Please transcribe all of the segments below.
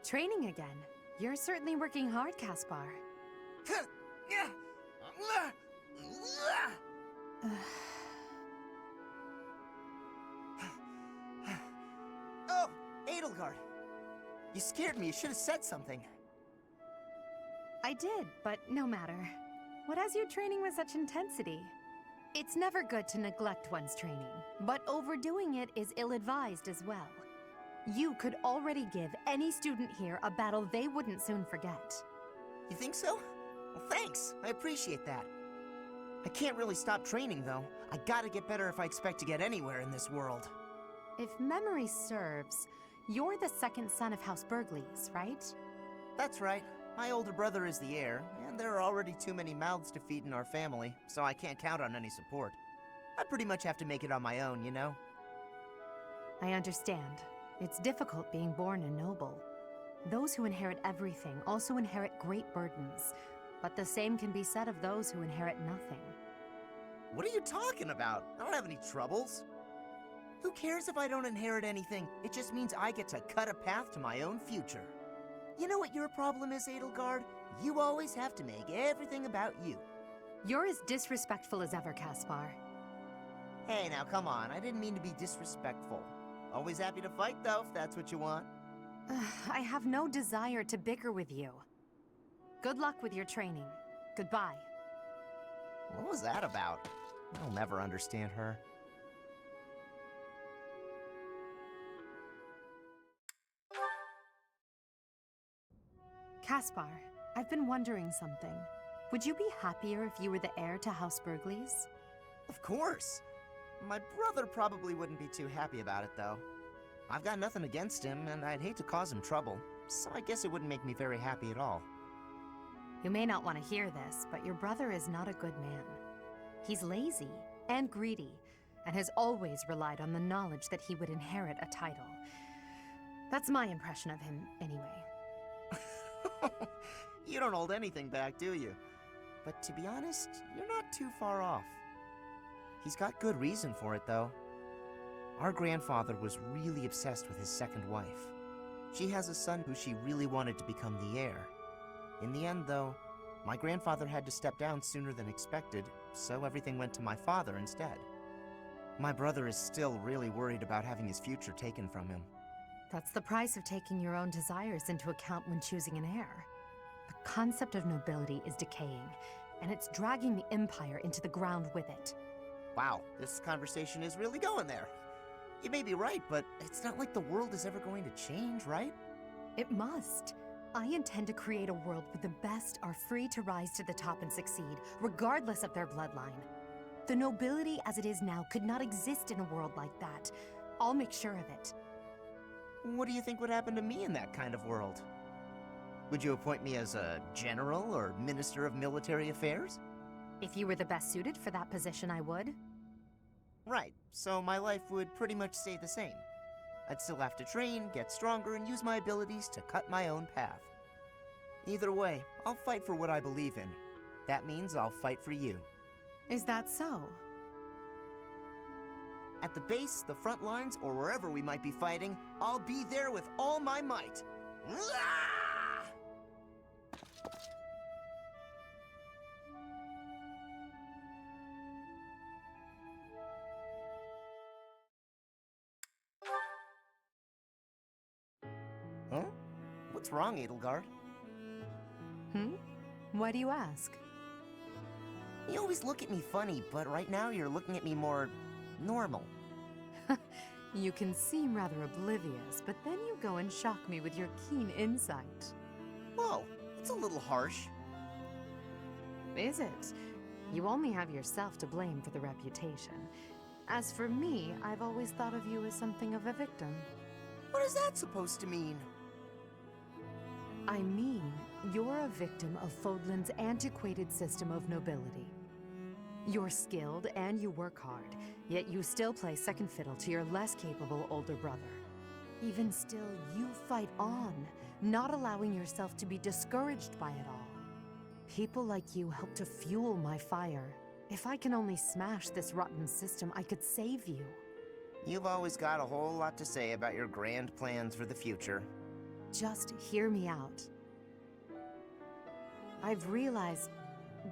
Training again. You're certainly working hard, Caspar. Oh, Edelgard. You scared me. You should have said something. I did, but no matter. What has you training with such intensity? It's never good to neglect one's training, but overdoing it is ill-advised as well. You could already give any student here a battle they wouldn't soon forget. You think so? Well, thanks. I appreciate that. I can't really stop training, though. I gotta get better if I expect to get anywhere in this world. If memory serves, you're the second son of House Burgleys, right? That's right. My older brother is the heir, and there are already too many mouths to feed in our family, so I can't count on any support. I pretty much have to make it on my own, you know? I understand. It's difficult being born a noble. Those who inherit everything also inherit great burdens, but the same can be said of those who inherit nothing. What are you talking about? I don't have any troubles. Who cares if I don't inherit anything? It just means I get to cut a path to my own future. You know what your problem is, Edelgard? You always have to make everything about you. You're as disrespectful as ever, Caspar. Hey, now come on. I didn't mean to be disrespectful. Always happy to fight, though, if that's what you want. I have no desire to bicker with you. Good luck with your training. Goodbye. What was that about? I'll never understand her. Caspar, I've been wondering something. Would you be happier if you were the heir to House Burgleys? Of course. My brother probably wouldn't be too happy about it, though. I've got nothing against him, and I'd hate to cause him trouble, so I guess it wouldn't make me very happy at all. You may not want to hear this, but your brother is not a good man. He's lazy and greedy, and has always relied on the knowledge that he would inherit a title. That's my impression of him, anyway. You don't hold anything back, do you? But to be honest, you're not too far off. He's got good reason for it, though. Our grandfather was really obsessed with his second wife. She has a son who she really wanted to become the heir. In the end, though, my grandfather had to step down sooner than expected, so everything went to my father instead. My brother is still really worried about having his future taken from him. That's the price of taking your own desires into account when choosing an heir. The concept of nobility is decaying, and it's dragging the Empire into the ground with it. Wow, this conversation is really going there. You may be right, but it's not like the world is ever going to change, right? It must. I intend to create a world where the best are free to rise to the top and succeed, regardless of their bloodline. The nobility as it is now could not exist in a world like that. I'll make sure of it. What do you think would happen to me in that kind of world? Would you appoint me as a general or minister of military affairs? If you were the best suited for that position, I would. Right, so my life would pretty much stay the same. I'd still have to train, get stronger, and use my abilities to cut my own path. Either way, I'll fight for what I believe in. That means I'll fight for you. Is that so? At the base, the front lines, or wherever we might be fighting, I'll be there with all my might. Huh? What's wrong, Edelgard? Why do you ask? You always look at me funny, but right now you're looking at me more normal. You can seem rather oblivious, but then you go and shock me with your keen insight. Whoa, that's a little harsh. Is it? You only have yourself to blame for the reputation. As for me, I've always thought of you as something of a victim. What is that supposed to mean? I mean, you're a victim of Fodlan's antiquated system of nobility. You're skilled and you work hard, yet you still play second fiddle to your less capable older brother. Even still, you fight on, not allowing yourself to be discouraged by it all. People like you help to fuel my fire. If I can only smash this rotten system, I could save you. You've always got a whole lot to say about your grand plans for the future. just hear me out. I've realized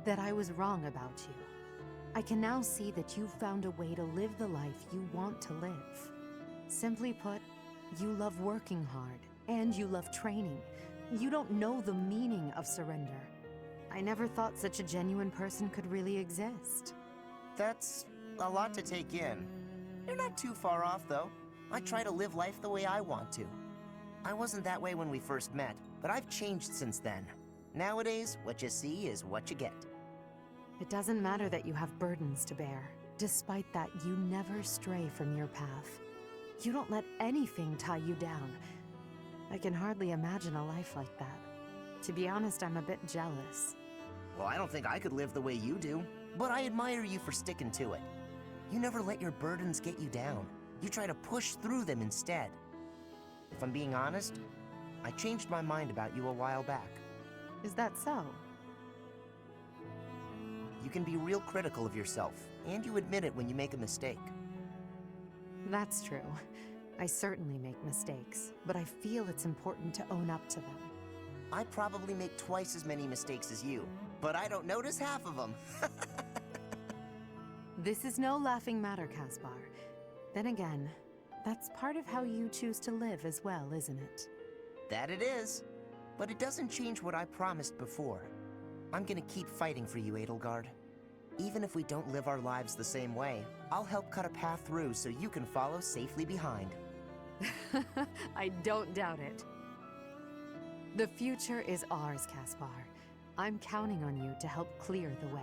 that I was wrong about you. I can now see that you've found a way to live the life you want to live. Simply put, you love working hard, and you love training. You don't know the meaning of surrender. I never thought such a genuine person could really exist. That's a lot to take in. You're not too far off, though. I try to live life the way I want to. I wasn't that way when we first met, but I've changed since then. Nowadays, what you see is what you get. It doesn't matter that you have burdens to bear. Despite that, you never stray from your path. You don't let anything tie you down. I can hardly imagine a life like that. To be honest, I'm a bit jealous. Well, I don't think I could live the way you do, but I admire you for sticking to it. You never let your burdens get you down. You try to push through them instead. If I'm being honest, I changed my mind about you a while back. Is that so? You can be real critical of yourself, and you admit it when you make a mistake. That's true. I certainly make mistakes, but I feel it's important to own up to them. I probably make twice as many mistakes as you, but I don't notice half of them. This is no laughing matter, Caspar. Then again, that's part of how you choose to live as well, isn't it? That it is. But it doesn't change what I promised before. I'm gonna keep fighting for you, Edelgard. Even if we don't live our lives the same way, I'll help cut a path through so you can follow safely behind. I don't doubt it. The future is ours, Caspar. I'm counting on you to help clear the way.